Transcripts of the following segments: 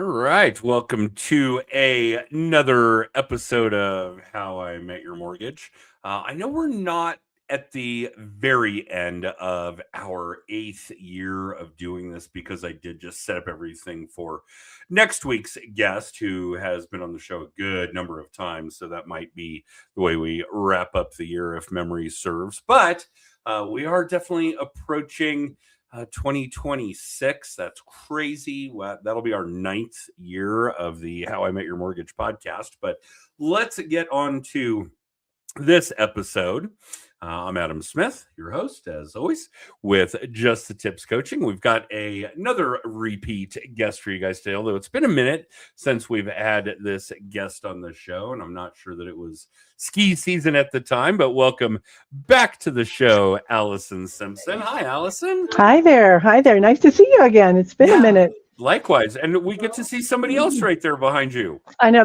right. Welcome to another episode of How I Met Your Mortgage. I know we're not at the very end of our 8th year of doing this because I did just set up everything for next week's guest who has been on the show a good number of times. So that might be the way we wrap up the year if memory serves. But we are definitely approaching 2026. That's crazy. Well, that'll be our 9th year of the How I Met Your Mortgage podcast. But let's get on to this episode. I'm Adam Smith, your host, as always, with Just the Tips Coaching. We've got another repeat guest for you guys today, although it's been a minute since we've had this guest on the show, and I'm not sure that it was ski season at the time, but welcome back to the show, Allison Simson. Hi, Allison. Hi there. Hi there. Nice to see you again. It's been a minute. Likewise, and we get to see somebody else right there behind you. I know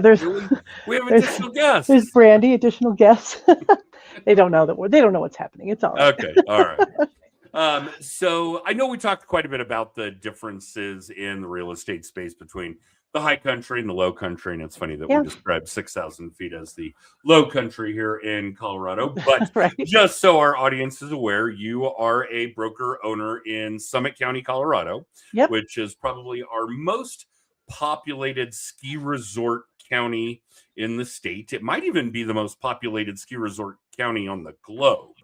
we have additional guests. There's Brandy, additional guests. They don't know they don't know what's happening. It's all right. Okay, all right. So I know we talked quite a bit about the differences in the real estate space between the high country and the low country, and it's funny that we describe 6,000 feet as the low country here in Colorado. But right. Just so our audience is aware, you are a broker owner in Summit County, Colorado, which is probably our most populated ski resort county in the state. It might even be the most populated ski resort county on the globe.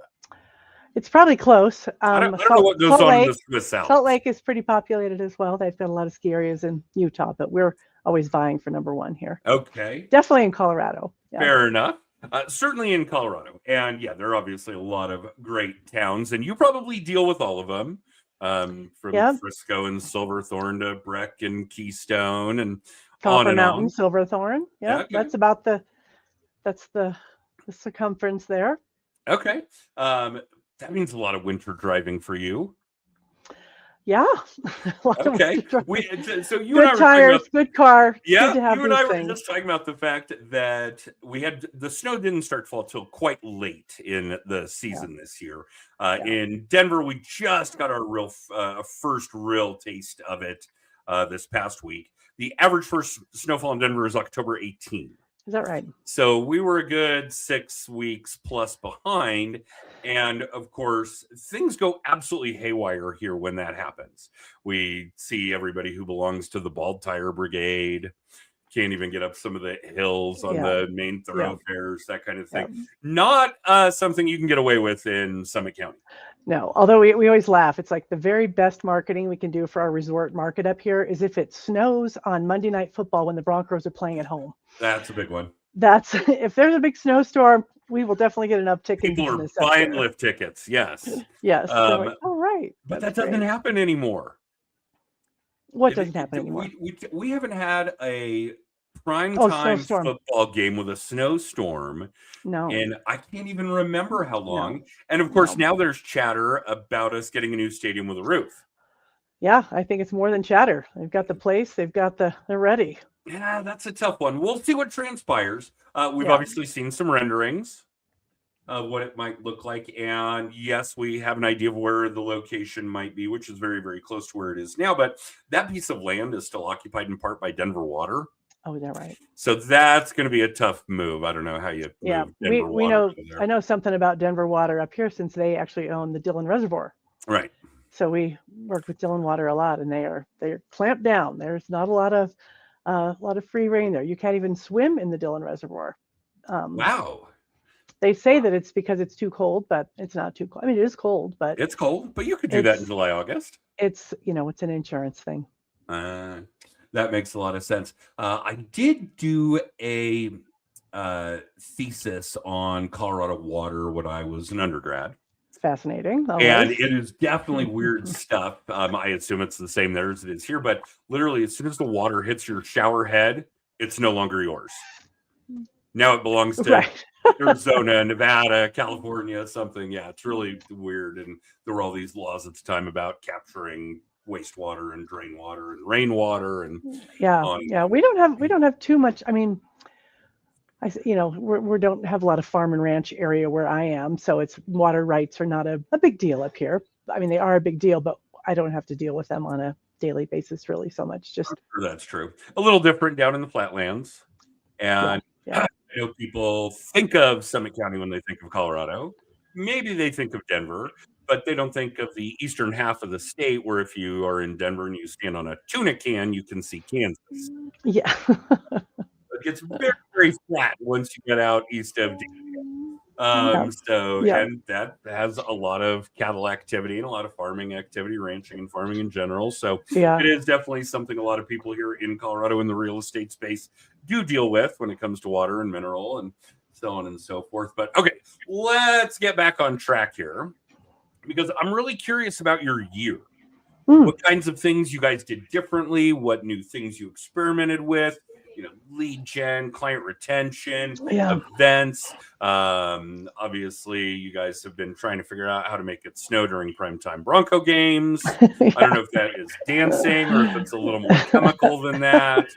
It's probably close. I don't know what goes on in the Swiss Alps. Salt Lake is pretty populated as well. They've got a lot of ski areas in Utah, but we're always vying for number one here. Okay. Definitely in Colorado. Yeah. Fair enough. Certainly in Colorado. And there are obviously a lot of great towns, and you probably deal with all of them, from Frisco and Silverthorne to Breck and Keystone and Copper on Mountain, and on. Silverthorne. Yeah, okay. That's the circumference there. Okay. That means a lot of winter driving for you. Yeah. Okay. So you good and I were tires, good car. Yeah. Good to have you and I things. were just talking about the fact that we had the snow didn't start to fall till quite late in the season this year. In Denver, we just got our first real taste of it this past week. The average first snowfall in Denver is October 18th. Is that right? So we were a good 6 weeks plus behind. And of course, things go absolutely haywire here when that happens. We see everybody who belongs to the Bald Tire Brigade can't even get up some of the hills on the main thoroughfares, that kind of thing. Not something you can get away with in Summit County. No, although we always laugh. It's like the very best marketing we can do for our resort market up here is if it snows on Monday Night Football when the Broncos are playing at home. That's a big one. If there's a big snowstorm, we will definitely get an uptick in business. People are buying lift tickets. Yes. Yes. Like, oh, right. But that doesn't happen anymore. What doesn't happen anymore? We haven't had a prime time football game with a snowstorm. No. And I can't even remember how long. No. And of course, now there's chatter about us getting a new stadium with a roof. Yeah, I think it's more than chatter. They've got the place. They're ready. Yeah, that's a tough one. We'll see what transpires. We've obviously seen some renderings of what it might look like. And yes, we have an idea of where the location might be, which is very, very close to where it is now. But that piece of land is still occupied in part by Denver Water. Oh, is that right? So that's going to be a tough move. I don't know how you move Denver we know. I know something about Denver Water up here since they actually own the Dillon Reservoir. Right. So we worked with Dillon Water a lot, and they're clamped down. There's not a lot of free reign there. You can't even swim in the Dillon Reservoir. Wow. They say that it's because it's too cold, but it's not too cold. I mean, it is cold, but it's cold. But you could do that in July, August. It's it's an insurance thing. That makes a lot of sense. I did do a thesis on Colorado water when I was an undergrad. Fascinating. Always. And it is definitely weird stuff. I assume it's the same there as it is here, but literally as soon as the water hits your shower head, it's no longer yours. Now it belongs to Arizona, Nevada, California, something. Yeah, it's really weird. And there were all these laws at the time about capturing wastewater and drain water and rainwater and we don't have too much. I mean, we don't have a lot of farm and ranch area where I am, so it's water rights are not a big deal up here. I mean, they are a big deal, but I don't have to deal with them on a daily basis, really, so much. Just That's true. A little different down in the flatlands. yeah, And yeah. I know people think of Summit County when they think of Colorado. Maybe they think of Denver, but they don't think of the eastern half of the state where if you are in Denver and you stand on a tuna can, you can see Kansas. Yeah. It gets very, very flat once you get out east of Yeah. Yeah. and that has a lot of cattle activity and a lot of farming activity, ranching and farming in general. So Yeah. it is definitely something a lot of people here in Colorado in the real estate space do deal with when it comes to water and mineral and so on and so forth. But okay, let's get back on track here because I'm really curious about your year. Mm. What kinds of things you guys did differently? What new things you experimented with? Lead gen, client retention, Yeah. events. Obviously, you guys have been trying to figure out how to make it snow during primetime Bronco games. Yeah. I don't know if that is dancing or if it's a little more chemical than that.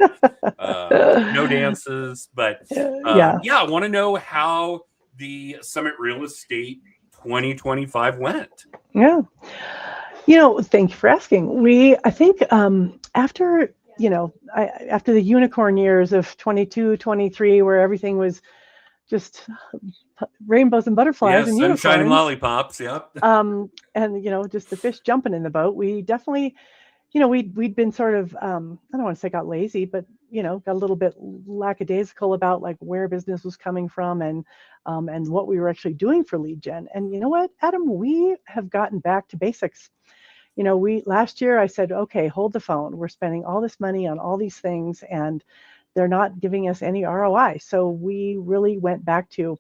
No dances, but Yeah. I want to know how the Summit Real Estate 2025 went. Yeah. Thank you for asking. I think after after the unicorn years of 22, 23, where everything was just rainbows and butterflies and sunshine and unicorns, lollipops. Yep. and just the fish jumping in the boat, we definitely, we'd been sort of, I don't want to say got lazy, but got a little bit lackadaisical about like where business was coming from and what we were actually doing for lead gen. And you know what, Adam, we have gotten back to basics. Last year I said, okay, hold the phone. We're spending all this money on all these things and they're not giving us any ROI. So we really went back to,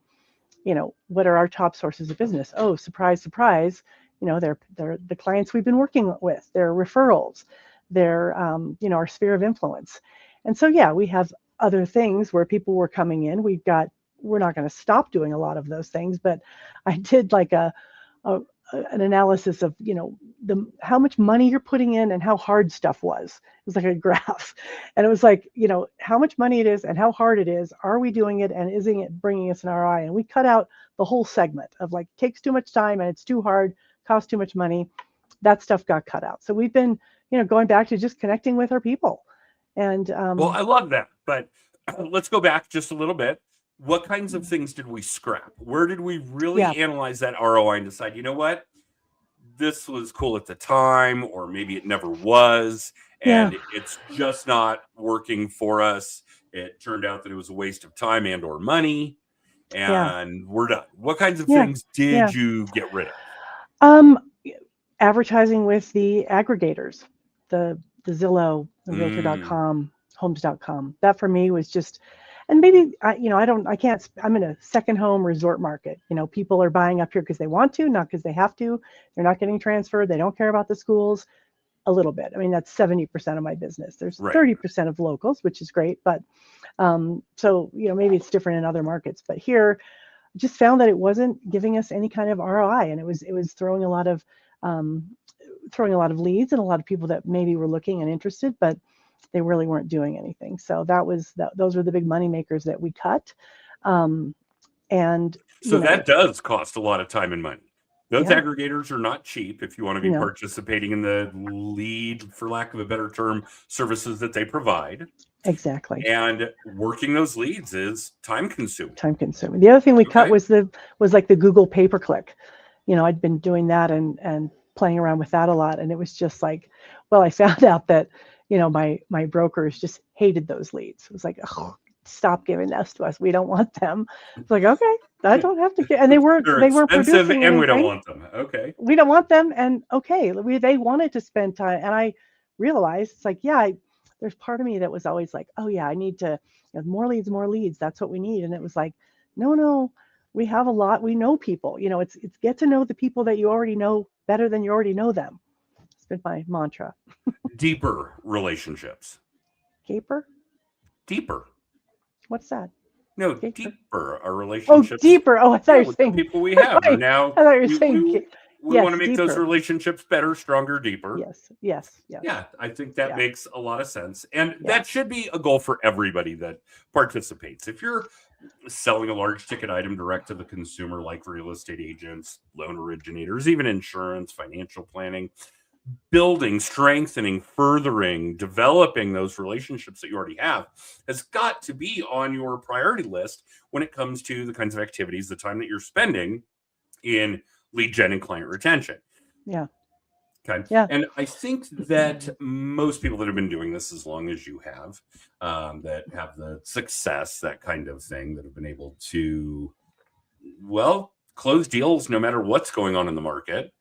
what are our top sources of business? Oh, surprise, surprise. They're the clients we've been working with, their referrals, their, our sphere of influence. And so, yeah, we have other things where people were coming in. We're not going to stop doing a lot of those things, but I did like an analysis of how much money you're putting in and how hard stuff was. It was like a graph, and it was like how much money it is and how hard it is. Are we doing it, and isn't it bringing us an ROI? And we cut out the whole segment of like takes too much time and it's too hard, costs too much money. That stuff got cut out. So we've been going back to just connecting with our people. And well, I love that, but let's go back just a little bit. What kinds of things did we scrap? Where did we really analyze that ROI and decide, you know what, this was cool at the time, or maybe it never was, and it's just not working for us. It turned out that it was a waste of time and or money, and we're done. What kinds of things did you get rid of? Advertising with the aggregators, the Zillow, the Realtor.com, Homes.com. That for me was just, and maybe I'm in a second home resort market. People are buying up here because they want to, not because they have to. They're not getting transferred. They don't care about the schools. A little bit. I mean, that's 70% of my business. There's 30% of locals, which is great, but so maybe it's different in other markets. But here, I just found that it wasn't giving us any kind of ROI, and it was throwing a lot of leads and a lot of people that maybe were looking and interested, but they really weren't doing anything. So those were the big money makers that we cut. And so that does cost a lot of time and money. Those aggregators are not cheap if you want to be participating in the lead, for lack of a better term, services that they provide. Exactly. And working those leads is time consuming. The other thing we cut was like the Google pay-per-click. I'd been doing that and playing around with that a lot. And it was just like, well, I found out that, my brokers just hated those leads. It was like, oh, stop giving those to us. We don't want them. It's like, okay, I don't have to get, and they weren't producing and anything. We don't want them. Okay. We don't want them. And okay, they wanted to spend time. And I realized it's like, there's part of me that was always like, oh yeah, I need to more leads. That's what we need. And it was like, no, we have a lot. We know people, it's get to know the people that you already know better than you already know them. It's been my mantra. Deeper relationships. Deeper? What's that? No, deeper. Our relationships. Oh, deeper. Oh, I thought you were saying people we have. Right. Now, I thought you were saying we want to make those relationships better, stronger, deeper. Yes. Yeah, I think that makes a lot of sense. And that should be a goal for everybody that participates. If you're selling a large ticket item direct to the consumer, like real estate agents, loan originators, even insurance, financial planning, building, strengthening, furthering, developing those relationships that you already have has got to be on your priority list when it comes to the kinds of activities, the time that you're spending in lead gen and client retention. Yeah. Okay. Yeah. And I think that most people that have been doing this as long as you have, that have the success, that kind of thing, that have been able to, well, close deals no matter what's going on in the market,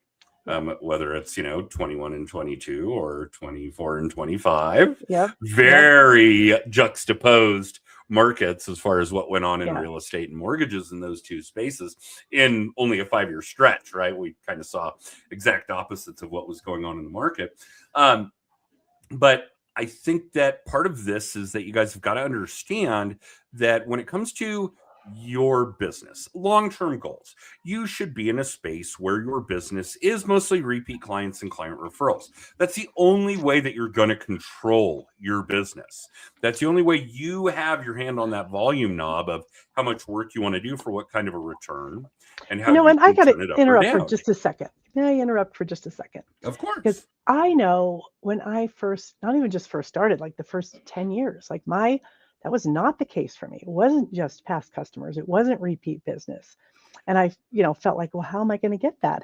whether it's 21 and 22 or 24 and 25. Yep. Very juxtaposed markets as far as what went on in Yeah. real estate and mortgages in those two spaces in only a 5-year stretch, right? We kind of saw exact opposites of what was going on in the market. But I think that part of this is that you guys have got to understand that when it comes to your business, long-term goals, you should be in a space where your business is mostly repeat clients and client referrals. That's the only way that you're going to control your business. That's the only way you have your hand on that volume knob of how much work you want to do for what kind of a return, and how And I got to turn it up or interrupt for down. just a second. May I interrupt for just a second? Of course. Because I know when I first, not even just first started, like the first 10 years, like that was not the case for me. It wasn't just past customers. It wasn't repeat business. And I, felt like, well, how am I going to get that?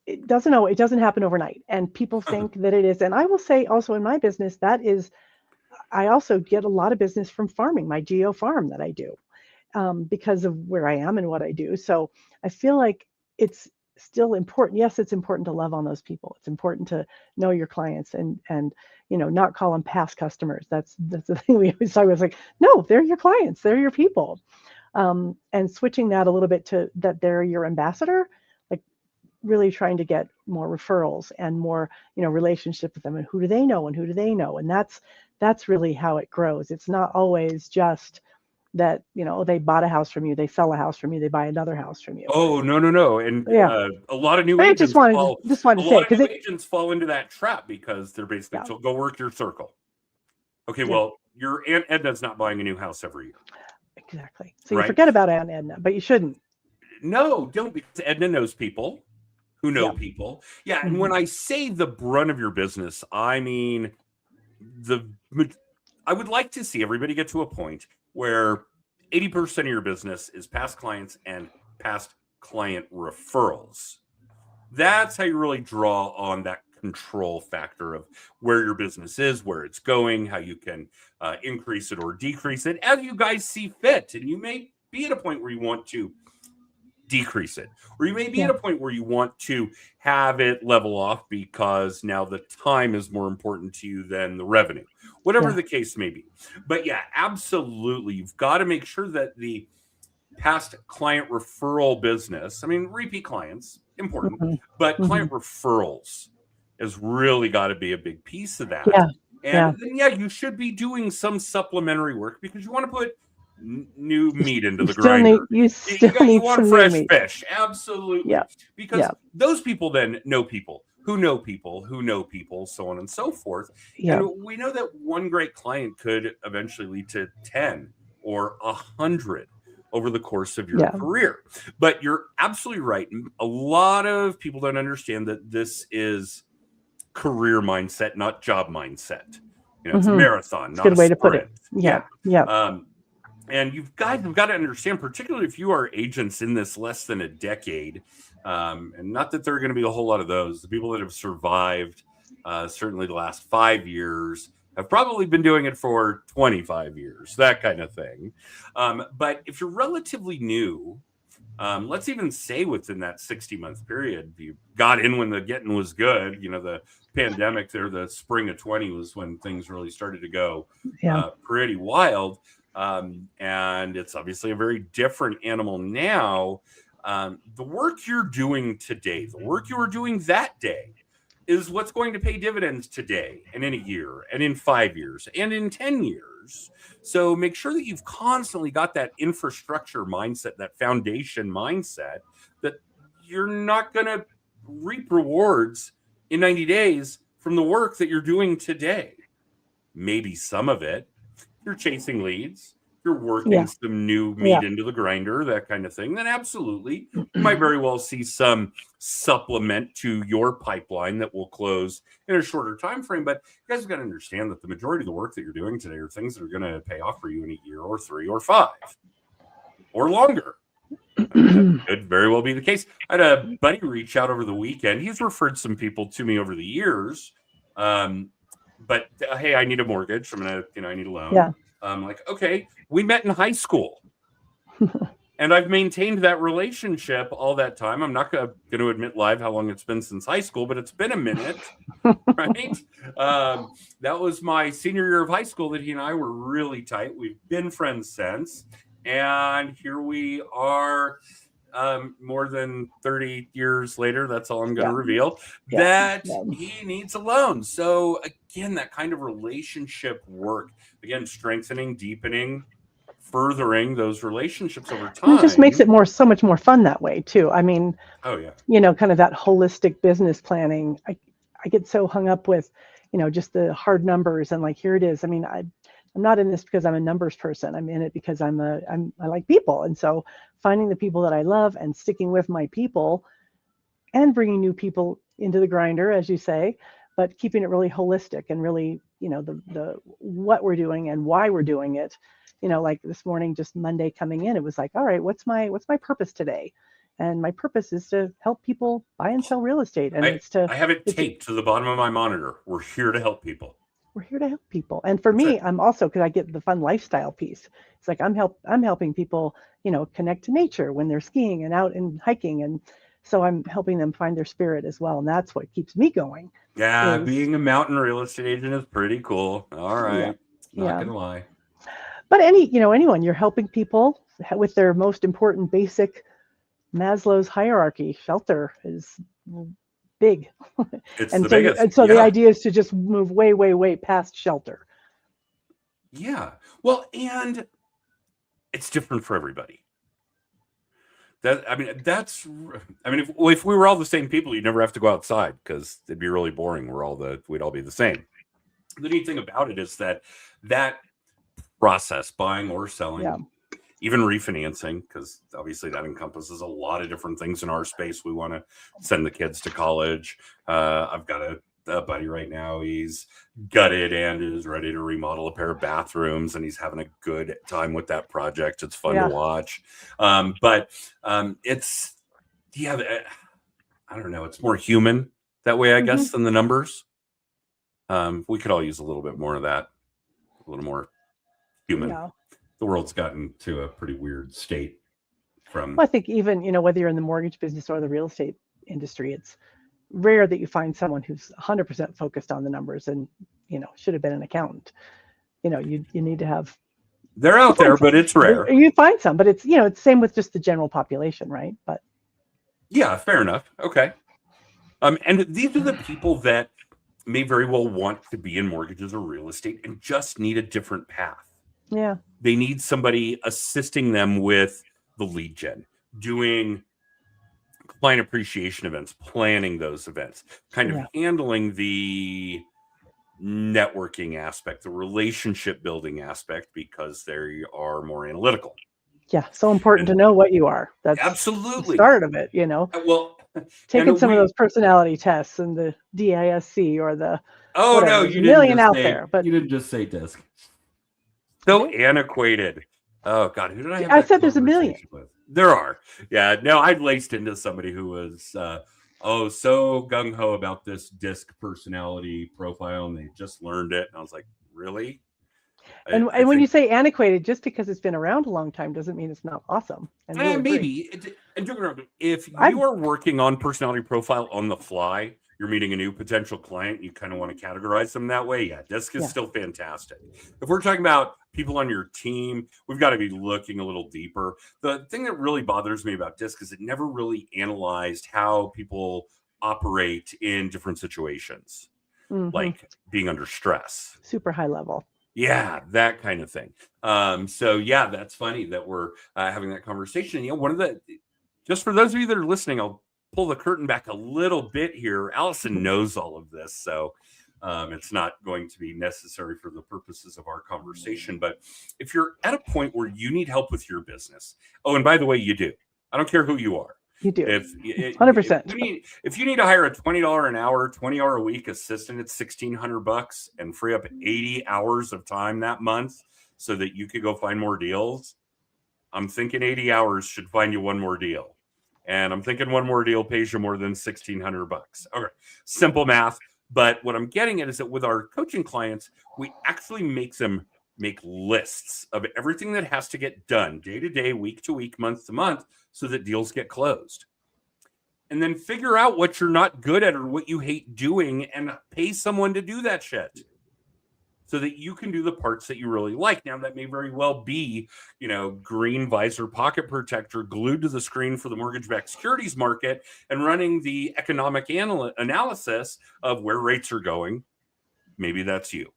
It doesn't happen overnight. And people think that it is. And I will say also in my business, I also get a lot of business from farming, my geo farm that I do, because of where I am and what I do. So I feel like it's still important. Yes, it's important to love on those people. It's important to know your clients and not call them past customers. That's the thing we always talk about. It's like, no, they're your clients, they're your people. And switching that a little bit to that they're your ambassador, like really trying to get more referrals and more, relationship with them, and who do they know and who do they know? And that's really how it grows. It's not always just that they bought a house from you, they sell a house from you, they buy another house from you. Oh, no. And Yeah. a lot of new I agents just wanted to say, because agents fall into that trap because they're basically told, go work your circle. Okay, well, your Aunt Edna's not buying a new house every year. Exactly. So you forget about Aunt Edna, but you shouldn't. No, don't, because Edna knows people who know people. Yeah, and when I say the brunt of your business, I mean I would like to see everybody get to a point where 80% of your business is past clients and past client referrals. That's how you really draw on that control factor of where your business is, where it's going, how you can increase it or decrease it as you guys see fit. And you may be at a point where you want to decrease it, or you may be at a point where you want to have it level off because now the time is more important to you than the revenue, whatever the case may be. But yeah, absolutely, you've got to make sure that the past client referral business, I mean, repeat clients, important, but client referrals has really got to be a big piece of that. And then, you should be doing some supplementary work because you want to put new meat into the grinder. You want fresh fish. Absolutely. Because those people then know people who know people who know people, so on and so forth. And we know that one great client could eventually lead to 10 or 100 over the course of your career. But you're absolutely right. A lot of people don't understand that this is career mindset, not job mindset. It's a marathon, not a sprint. Good way to put it. And you've got to understand, particularly if you are agents in this less than a decade, and not that there are going to be a whole lot of those, the people that have survived certainly the last 5 years have probably been doing it for 25 years, that kind of thing. But if you're relatively new, let's even say within that 60-month period, you got in when the getting was good, the pandemic there, the spring of 20 was when things really started to go pretty wild. And it's obviously a very different animal now. The work you're doing today, the work you were doing that day, is what's going to pay dividends today and in a year and in 5 years and in 10 years. So make sure that you've constantly got that infrastructure mindset, that foundation mindset, that you're not going to reap rewards in 90 days from the work that you're doing today. Maybe some of it. You're chasing leads. you're working Yeah. some new Yeah. meat into the grinder, that kind of thing, then absolutely, you might very well see some supplement to your pipeline that will close in a shorter time frame. But you guys have got to understand that the majority of the work that you're doing today are things that are going to pay off for you in a year or 3 or 5 or longer. I mean, that could very well be the case. I had a buddy reach out over the weekend. He's referred some people to me over the years. But hey, I need a mortgage. I'm gonna, I need a loan. Yeah. I'm like, okay, we met in high school. And I've maintained that relationship all that time. I'm not going to admit live how long it's been since high school, but it's been a minute, right? That was my senior year of high school that he and I were really tight. We've been friends since. And here we are more than 30 years later. That's all I'm going to reveal, that he needs a loan. So again, that kind of relationship work, again, strengthening, deepening, furthering those relationships over time. And it just makes it so much more fun that way too. I mean, oh yeah, kind of that holistic business planning. I get so hung up with, just the hard numbers and like, here it is. I mean, I'm not in this because I'm a numbers person. I'm in it because I like people. And so finding the people that I love and sticking with my people and bringing new people into the grinder, as you say, but keeping it really holistic and really, the what we're doing and why we're doing it. Like this morning, just Monday coming in, it was like, all right, what's my purpose today? And my purpose is to help people buy and sell real estate. And I have it taped to the bottom of my monitor. We're here to help people. We're here to help people. And for me, I'm also, because I get the fun lifestyle piece. It's like I'm helping people, connect to nature when they're skiing and out and hiking. And so I'm helping them find their spirit as well. And that's what keeps me going. Yeah, being a mountain real estate agent is pretty cool. All right. Not gonna lie. But anyone, you're helping people with their most important basic Maslow's hierarchy. Shelter is big. It's the biggest. And so the idea is to just move way, way, way past shelter. Yeah. Well, and it's different for everybody. If we were all the same people, you'd never have to go outside because it'd be really boring. We'd all be the same. The neat thing about it is that process, buying or selling, even refinancing, because obviously that encompasses a lot of different things in our space. We want to send the kids to college. I've got a buddy right now. He's gutted and is ready to remodel a pair of bathrooms, and he's having a good time with that project. It's fun to watch. But it's, I don't know, it's more human that way, I guess, than the numbers. We could all use a little bit more of that, a little more human. The world's gotten to a pretty weird state from. Well, I think even, whether you're in the mortgage business or the real estate industry, it's rare that you find someone who's 100% focused on the numbers and, should have been an accountant. You need to have. They're out there, but it's rare. You find some, but it's, it's same with just the general population, right? But. Yeah, fair enough. Okay. And these are the people that may very well want to be in mortgages or real estate and just need a different path. Yeah. They need somebody assisting them with the lead gen, doing client appreciation events, planning those events, kind of handling the networking aspect, the relationship building aspect, because they are more analytical. Yeah, so important to know what you are. That's absolutely the start of it, Well, taking some of those personality tests and the DISC or the no, you million out there, but you didn't just say DISC. So antiquated. Oh God, who did I have? I said there's a million. With? There are. Yeah, no, I laced into somebody who was so gung ho about this DISC personality profile, and they just learned it, and I was like, really? And when you say antiquated, just because it's been around a long time doesn't mean it's not awesome. And really maybe. And don't get me wrong, if you are working on personality profile on the fly, you're meeting a new potential client, you kind of want to categorize them that way. Yeah, DISC is still fantastic. If we're talking about people on your team, we've got to be looking a little deeper. The thing that really bothers me about DISC is it never really analyzed how people operate in different situations, like being under stress. Super high level. Yeah, that kind of thing. So yeah, that's funny that we're having that conversation. One of the, just for those of you that are listening, I'll pull the curtain back a little bit here. Allison knows all of this, so It's not going to be necessary for the purposes of our conversation. But if you're at a point where you need help with your business, oh, and by the way, you do. I don't care who you are. You do. If 100%. you need to hire a $20 an hour, 20-hour a week assistant at $1,600 and free up 80 hours of time that month so that you could go find more deals, I'm thinking 80 hours should find you one more deal. And I'm thinking one more deal pays you more than $1,600. Okay, simple math. But what I'm getting at is that with our coaching clients, we actually make them make lists of everything that has to get done day to day, week to week, month to month, so that deals get closed. And then figure out what you're not good at or what you hate doing and pay someone to do that shit so that you can do the parts that you really like. Now, that may very well be, green visor pocket protector glued to the screen for the mortgage-backed securities market and running the economic analysis of where rates are going. Maybe that's you.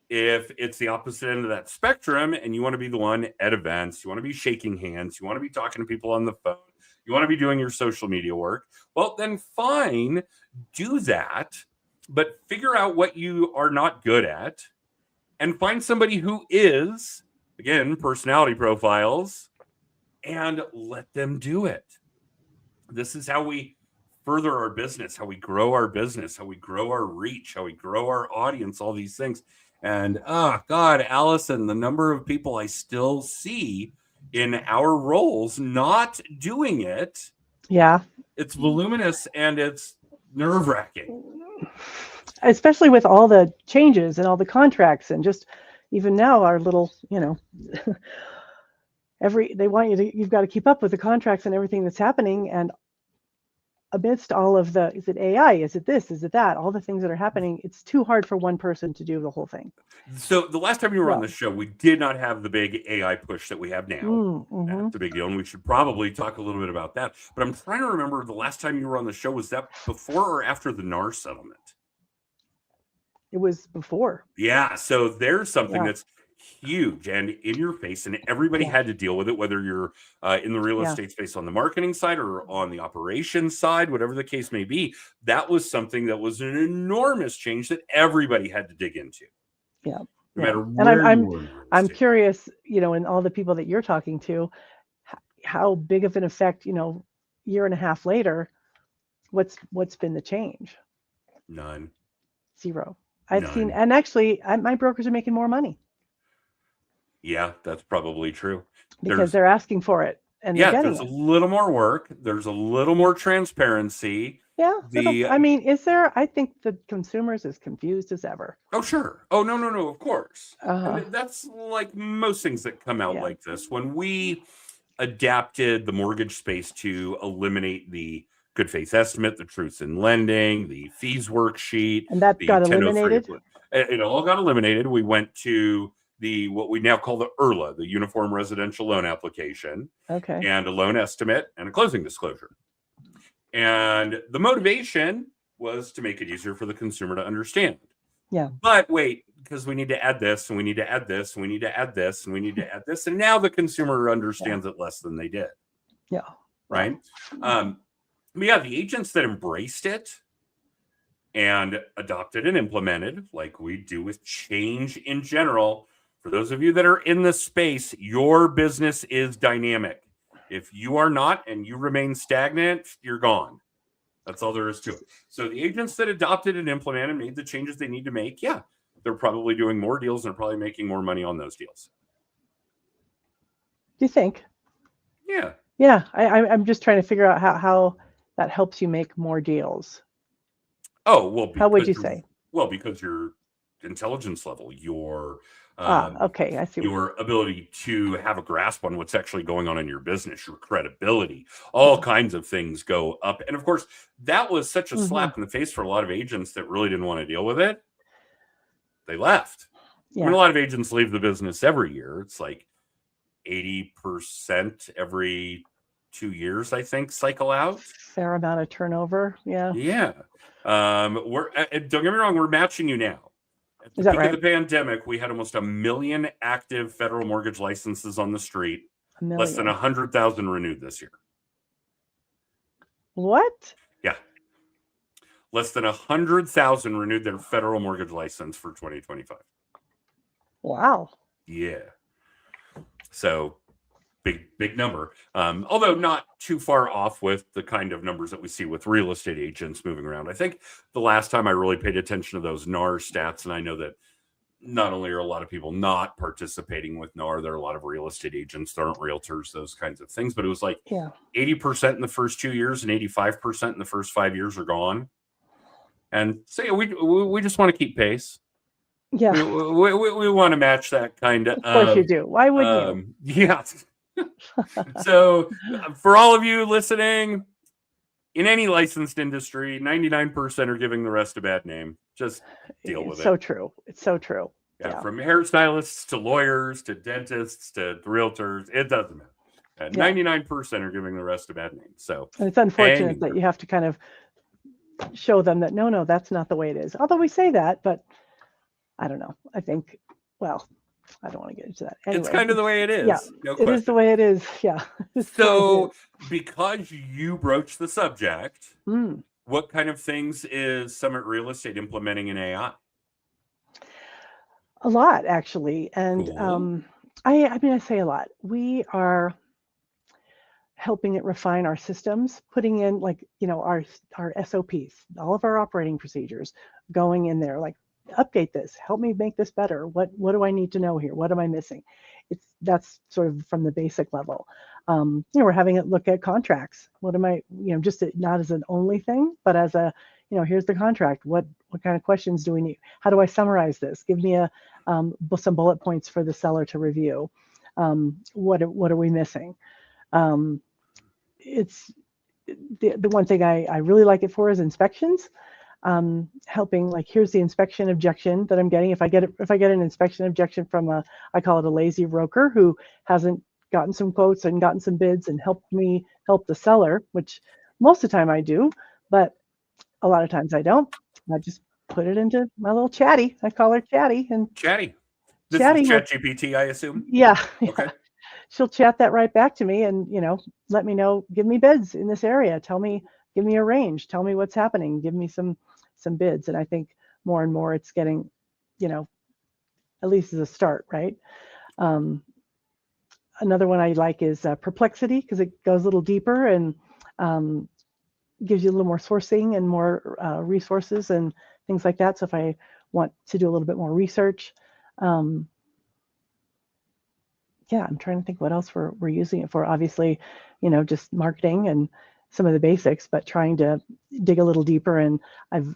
If it's the opposite end of that spectrum and you want to be the one at events, you want to be shaking hands, you want to be talking to people on the phone, you want to be doing your social media work, well, then fine, do that, but figure out what you are not good at and find somebody who is, again, personality profiles, and let them do it. This is how we further our business, how we grow our business, how we grow our reach, how we grow our audience, all these things. And oh God, Allison, the number of people I still see in our roles not doing it. Yeah. It's voluminous and it's nerve-wracking. Especially with all the changes and all the contracts and just even now our little, they want you've got to keep up with the contracts and everything that's happening. And amidst all of is it AI? Is it this? Is it that? All the things that are happening, it's too hard for one person to do the whole thing. So the last time you were on the show, we did not have the big AI push that we have now. Mm-hmm. That's a big deal, and we should probably talk a little bit about that. But I'm trying to remember the last time you were on the show, was that before or after the NAR settlement? It was before. Yeah, so there's something that's huge and in your face, and everybody had to deal with it, whether you're in the real estate space on the marketing side or on the operations side, whatever the case may be. That was something that was an enormous change that everybody had to dig into. Yeah. No matter and I'm curious, and all the people that you're talking to, how big of an effect, year and a half later, what's been the change? None. Zero. I've seen, and actually, my brokers are making more money. Yeah, that's probably true. Because they're asking for it. And there's a little more work. There's a little more transparency. Yeah. Is there? I think the consumer's as confused as ever. Oh, sure. Oh, no, of course. And that's like most things that come out like this. When we adapted the mortgage space to eliminate the good faith estimate, the truths in lending, the fees worksheet. And that got eliminated? It all got eliminated. We went to what we now call the URLA, the Uniform Residential Loan Application. Okay. And a loan estimate and a closing disclosure. And the motivation was to make it easier for the consumer to understand. Yeah. But wait, because we need to add this, and we need to add this, and we need to add this, and we need to add this. And now the consumer understands it less than they did. Yeah. Right? The agents that embraced it and adopted and implemented, like we do with change in general, for those of you that are in this space, your business is dynamic. If you are not and you remain stagnant, you're gone. That's all there is to it. So the agents that adopted and implemented, made the changes they need to make, they're probably doing more deals and they're probably making more money on those deals. Do you think? Yeah. Yeah. I'm just trying to figure out how that helps you make more deals. Oh, well. How would you say? Well, because your intelligence level, your okay, I see. Your ability to have a grasp on what's actually going on in your business, your credibility, all kinds of things go up. And of course, that was such a slap in the face for a lot of agents that really didn't want to deal with it. They left. Yeah. A lot of agents leave the business every year. It's like 80% every 2 years, I think, cycle out. Fair amount of turnover. Yeah. Yeah. Don't get me wrong, we're matching you now. At the peak of the pandemic, we had almost 1 million active federal mortgage licenses on the street. Less than 100,000 renewed this year. What? Yeah. less than 100,000 renewed their federal mortgage license for 2025. Wow. Yeah. So big number. Although not too far off with the kind of numbers that we see with real estate agents moving around. I think the last time I really paid attention to those NAR stats, and I know that not only are a lot of people not participating with NAR, there are a lot of real estate agents, there aren't realtors, those kinds of things. But it was like 80% in the first 2 years and 85% in the first 5 years are gone. And so we just want to keep pace. Yeah. We want to match that kind of. Of course you do. Why wouldn't you? Yeah. So for all of you listening, in any licensed industry, 99% are giving the rest a bad name. Just deal with it. So true. It's so true. Yeah, from hairstylists to lawyers to dentists to realtors, it doesn't matter. 99% are giving the rest a bad name. So and it's unfortunate that you have to kind of show them that no, that's not the way it is. Although we say that, but I don't know. I think, well, I don't want to get into that. Anyway, it's kind of the way it is. Yeah, it is the way it is. Yeah. So because you broached the subject, what kind of things is Summit Real Estate implementing in AI? A lot, actually. And cool. I say a lot. We are helping it refine our systems, putting in our SOPs, all of our operating procedures, going in there, like update this, help me make this better. What do I need to know here? What am I missing? That's sort of from the basic level. We're having it look at contracts. What am I, just not as an only thing, but as a, here's the contract. What kind of questions do we need? How do I summarize this? Give me some bullet points for the seller to review. What are we missing? It's the one thing I really like it for is inspections. Helping, like, here's the inspection objection that I'm getting. If I get an inspection objection from I call it a lazy broker who hasn't gotten some quotes and gotten some bids and help the seller, which most of the time I do, but a lot of times I don't. I just put it into my little chatty. I call her Chatty. And Chatty. This is ChatGPT, I assume? Yeah. Okay. She'll chat that right back to me and, let me know, give me bids in this area. Give me a range. Tell me what's happening. Give me some bids. And I think more and more it's getting, at least as a start, right? Another one I like is Perplexity, because it goes a little deeper and gives you a little more sourcing and more resources and things like that. So if I want to do a little bit more research, I'm trying to think what else we're using it for. Obviously, just marketing and some of the basics, but trying to dig a little deeper. And I've,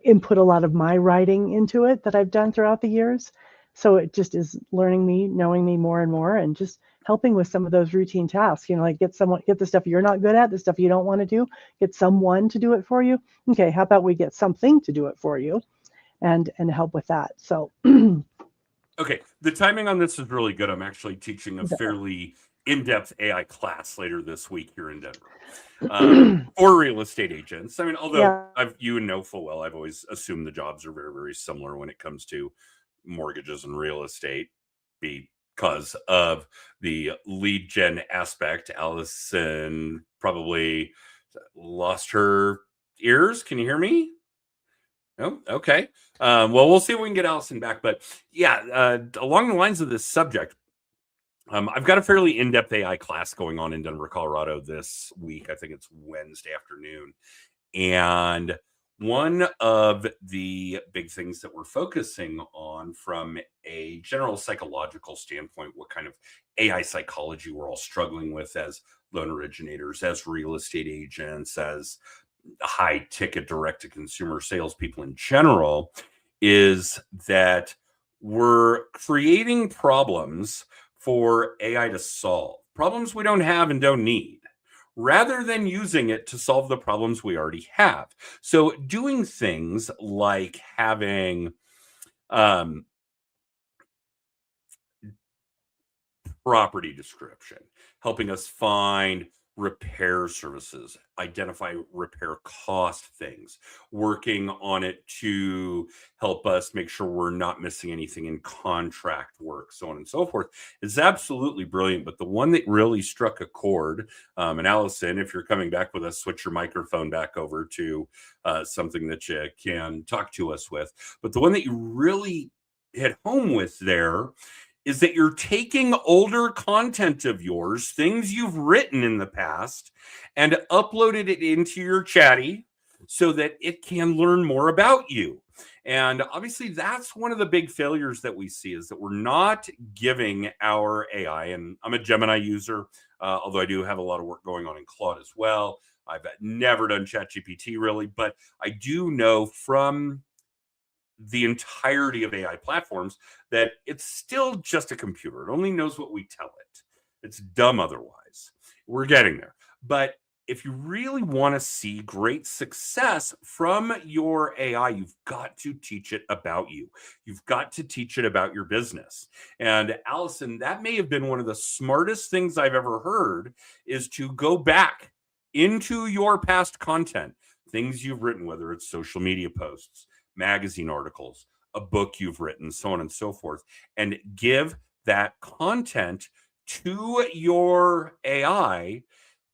input a lot of my writing into it that I've done throughout the years. So it just is learning me, knowing me more and more, and just helping with some of those routine tasks. Like get the stuff you're not good at, the stuff you don't want to do, get someone to do it for you. Okay, how about we get something to do it for you, and help with that. So. Okay, the timing on this is really good. I'm actually teaching a fairly in-depth AI class later this week here in Denver for real estate agents. I mean, although you know full well, I've always assumed the jobs are very, very similar when it comes to mortgages and real estate because of the lead gen aspect. Allison probably lost her ears. Can you hear me? Oh, okay. Well, we'll see if we can get Allison back. But along the lines of this subject, I've got a fairly in-depth AI class going on in Denver, Colorado this week. I think it's Wednesday afternoon. And one of the big things that we're focusing on from a general psychological standpoint, what kind of AI psychology we're all struggling with as loan originators, as real estate agents, as high ticket direct to consumer salespeople in general, is that we're creating problems for AI to solve, problems we don't have and don't need, rather than using it to solve the problems we already have. So doing things like having property description, helping us find repair services, identify repair cost things, working on it to help us make sure we're not missing anything in contract work, so on and so forth, is absolutely brilliant. But the one that really struck a chord, and Allison, if you're coming back with us, switch your microphone back over to something that you can talk to us with. But the one that you really hit home with there is that you're taking older content of yours, things you've written in the past, and uploaded it into your chatty so that it can learn more about you. And obviously, that's one of the big failures that we see, is that we're not giving our AI, and I'm a Gemini user, although I do have a lot of work going on in Claude as well. I've never done ChatGPT really, but I do know from the entirety of AI platforms that it's still just a computer. It only knows what we tell it. It's dumb otherwise. We're getting there. But if you really want to see great success from your AI, you've got to teach it about you. You've got to teach it about your business. And Allison, that may have been one of the smartest things I've ever heard, is to go back into your past content, things you've written, whether it's social media posts, magazine articles, a book you've written, so on and so forth, and give that content to your AI,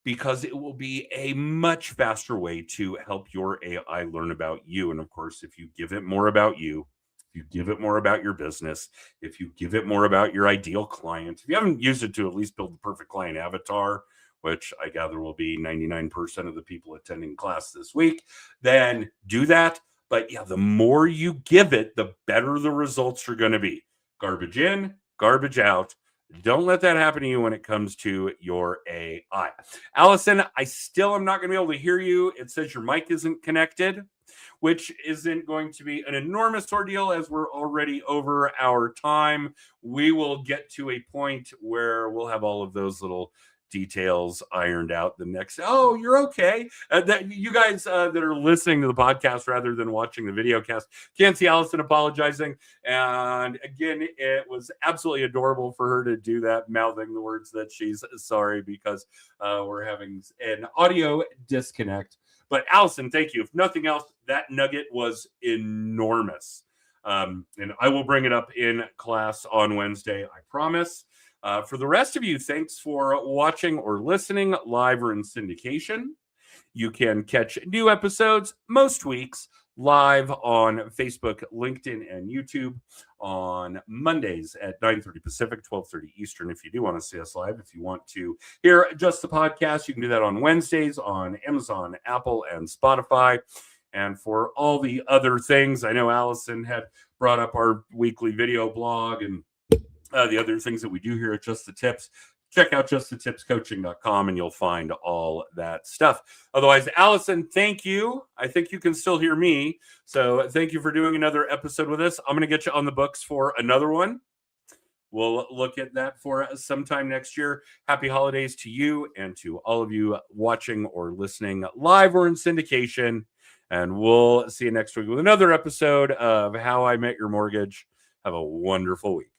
because it will be a much faster way to help your AI learn about you. And of course, if you give it more about you, if you give it more about your business, if you give it more about your ideal client, if you haven't used it to at least build the perfect client avatar, which I gather will be 99% of the people attending class this week, then do that. But yeah, the more you give it, the better the results are going to be. Garbage in, garbage out. Don't let that happen to you when it comes to your AI. Allison, I still am not going to be able to hear you. It says your mic isn't connected, which isn't going to be an enormous ordeal, as we're already over our time. We will get to a point where we'll have all of those little details ironed out the next. Oh, you're okay. That you guys that are listening to the podcast rather than watching the video cast can't see Allison apologizing. And again, it was absolutely adorable for her to do that, mouthing the words that she's sorry because we're having an audio disconnect. But Allison, thank you. If nothing else, that nugget was enormous. And I will bring it up in class on Wednesday, I promise. For the rest of you, thanks for watching or listening live or in syndication. You can catch new episodes most weeks live on Facebook, LinkedIn, and YouTube on Mondays at 9:30 Pacific, 12:30 Eastern. If you do want to see us live, if you want to hear just the podcast, you can do that on Wednesdays on Amazon, Apple, and Spotify. And for all the other things, I know Allison had brought up our weekly video blog and the other things that we do here at Just the Tips. Check out justthetipscoaching.com and you'll find all that stuff. Otherwise, Allison, thank you. I think you can still hear me. So thank you for doing another episode with us. I'm going to get you on the books for another one. We'll look at that for sometime next year. Happy holidays to you and to all of you watching or listening live or in syndication. And we'll see you next week with another episode of How I Met Your Mortgage. Have a wonderful week.